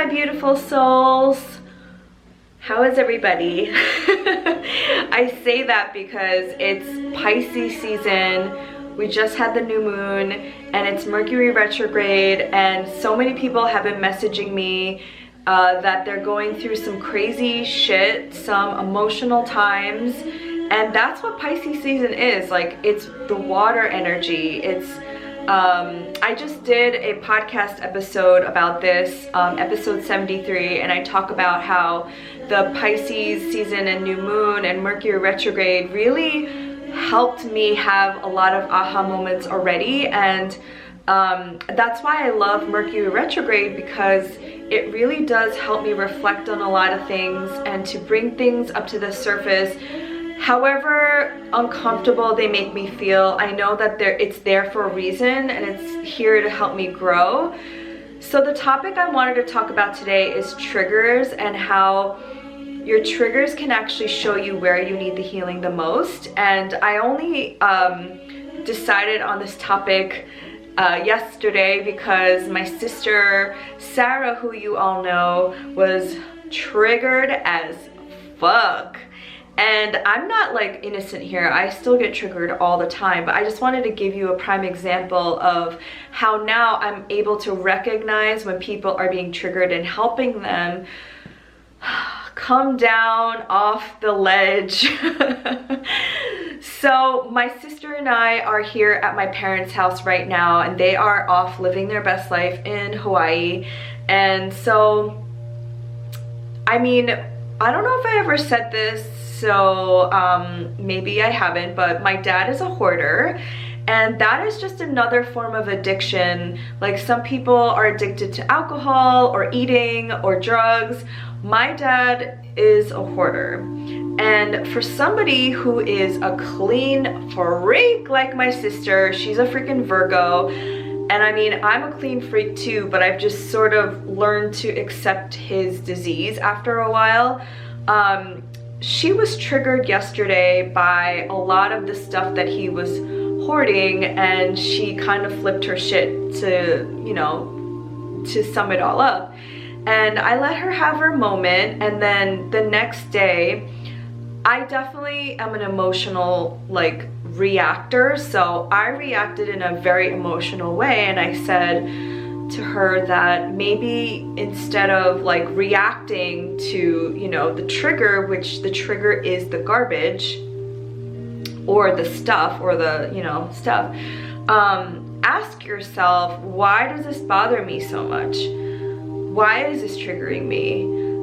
my beautiful souls. How is everybody? I say that because it's Pisces season. We just had the new moon and it's Mercury retrograde, and so many people have been messaging me that they're going through some crazy shit, some emotional times, and that's what Pisces season is. Like, it's the water energy. It's I just did a podcast episode about this, episode 73, and I talk about how the Pisces season and new moon and Mercury retrograde really helped me have a lot of aha moments already. And that's why I love Mercury retrograde, because it really does help me reflect on a lot of things and to bring things up to the surface. However uncomfortable they make me feel, I know that it's there for a reason, and it's here to help me grow. So the topic I wanted to talk about today is triggers, and how your triggers can actually show you where you need the healing the most. And I only decided on this topic yesterday because my sister Sarah, who you all know, was triggered as fuck. And I'm not like innocent here. I still get triggered all the time, but I just wanted to give you a prime example of how now I'm able to recognize when people are being triggered and helping them come down off the ledge. So my sister and I are here at my parents' house right now, and they are off living their best life in Hawaii. And so, I mean, I don't know if I ever said this, so maybe I haven't, but my dad is a hoarder, and that is just another form of addiction. Like, some people are addicted to alcohol or eating or drugs. My dad is a hoarder. And for somebody who is a clean freak like my sister, she's a freaking Virgo. And I mean, I'm a clean freak too, but I've just sort of learned to accept his disease after a while. She was triggered yesterday by a lot of the stuff that he was hoarding, and she kind of flipped her shit to, you know, to sum it all up. And I let her have her moment, and then the next day, I definitely am an emotional, like, reactor, so I reacted in a very emotional way, and I said to her that maybe instead of like reacting to, you know, the trigger, which the trigger is the garbage or the stuff or the, you know, stuff, ask yourself, why does this bother me so much? Why is this triggering me?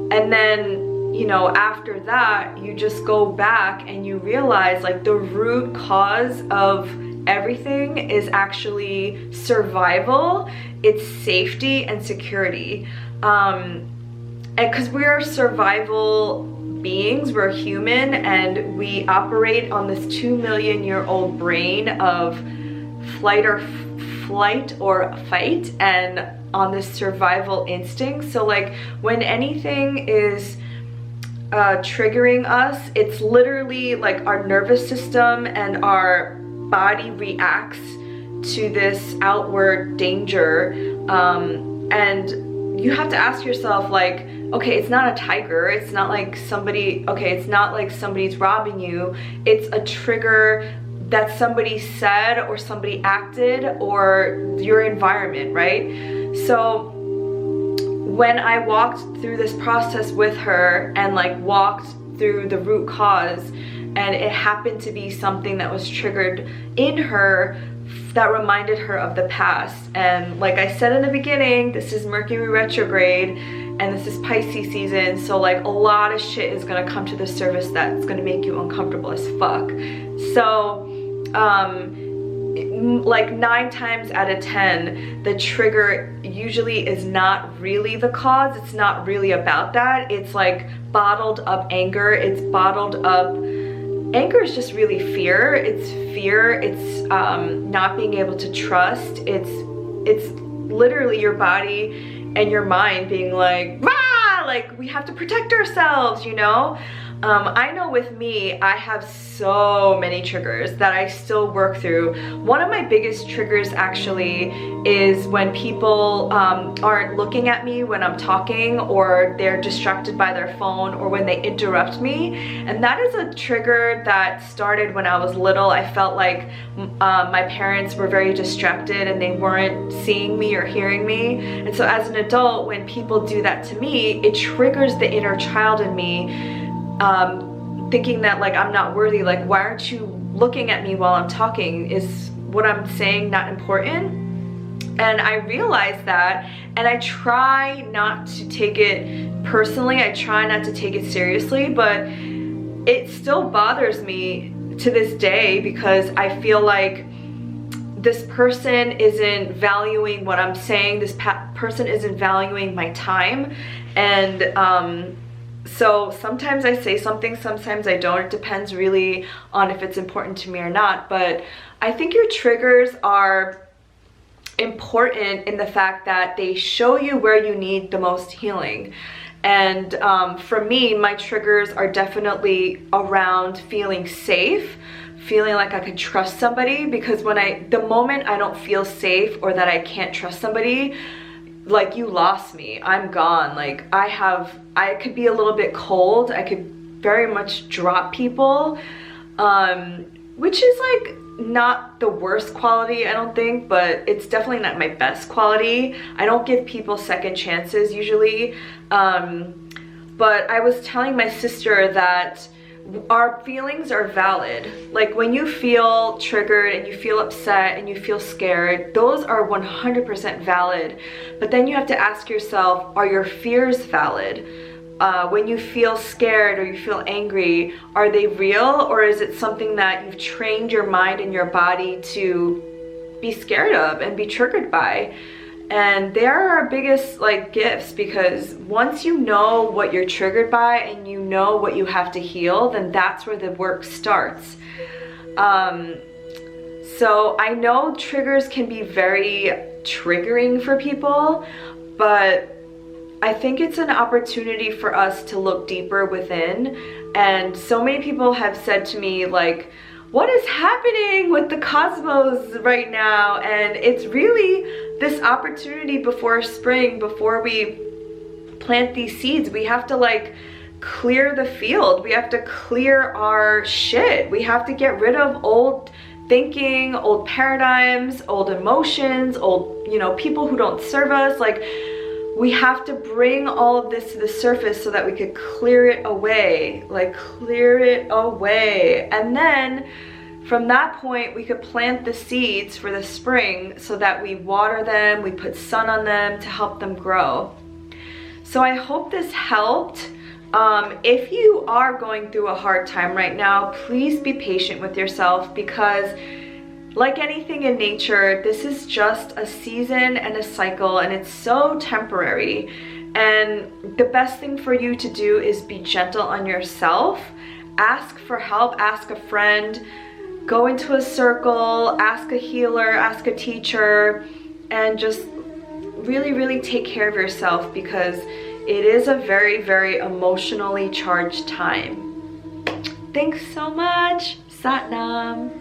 And then, you know, after that, you just go back and you realize, like, the root cause of everything is actually survival. It's safety and security. And because we are survival beings, we're human, and we operate on this 2 million year old brain of flight or fight, and on this survival instinct. So like, when anything is triggering us, it's literally like our nervous system and our body reacts to this outward danger, and you have to ask yourself, like, okay, it's not a tiger, it's not like somebody, okay, it's not like somebody's robbing you, it's a trigger that somebody said or somebody acted or your environment, right? So when I walked through this process with her and like walked through the root cause, and it happened to be something that was triggered in her that reminded her of the past. And like I said in the beginning, this is Mercury retrograde and this is Pisces season, so like a lot of shit is gonna come to the surface that's gonna make you uncomfortable as fuck. So like 9 times out of 10, the trigger usually is not really the cause. It's not really about that. It's like bottled up anger. It's bottled up anger is just really fear. It's fear. It's not being able to trust. It's literally your body and your mind being like, rah! Like, we have to protect ourselves, you know? I know with me, I have so many triggers that I still work through. One of my biggest triggers actually is when people aren't looking at me when I'm talking, or they're distracted by their phone, or when they interrupt me. And that is a trigger that started when I was little. I felt like my parents were very distracted and they weren't seeing me or hearing me. And so as an adult, when people do that to me, it triggers the inner child in me, thinking that like I'm not worthy. Like, why aren't you looking at me while I'm talking? Is what I'm saying not important? And I realized that, and I try not to take it personally. I try not to take it seriously, but it still bothers me to this day, because I feel like this person isn't valuing what I'm saying. This person isn't valuing my time. And so sometimes I say something, sometimes I don't. It depends really on if it's important to me or not. But I think your triggers are important in the fact that they show you where you need the most healing. And for me, my triggers are definitely around feeling safe, feeling like I could trust somebody, because the moment I don't feel safe or that I can't trust somebody, like, you lost me, I'm gone. Like, I could be a little bit cold, I could very much drop people, which is like not the worst quality, I don't think, but it's definitely not my best quality. I don't give people second chances usually. But I was telling my sister that our feelings are valid. Like, when you feel triggered and you feel upset and you feel scared, those are 100% valid. But then you have to ask yourself, are your fears valid? When you feel scared or you feel angry, are they real, or is it something that you've trained your mind and your body to be scared of and be triggered by? And they are our biggest like gifts, because once you know what you're triggered by and you know what you have to heal, then that's where the work starts. So I know triggers can be very triggering for people, but I think it's an opportunity for us to look deeper within. And so many people have said to me, like, what is happening with the cosmos right now? And it's really this opportunity before spring, before we plant these seeds. We have to like clear the field. We have to clear our shit. We have to get rid of old thinking, old paradigms, old emotions, old, people who don't serve us. Like, we have to bring all of this to the surface so that we could clear it away, like clear it away. And then from that point, we could plant the seeds for the spring so that we water them, we put sun on them to help them grow. So I hope this helped. If you are going through a hard time right now, please be patient with yourself, because like anything in nature, this is just a season and a cycle, and it's so temporary. And the best thing for you to do is be gentle on yourself. Ask for help, ask a friend, go into a circle, ask a healer, ask a teacher, and just really, really take care of yourself, because it is a very, very emotionally charged time. Thanks so much. Sat Nam.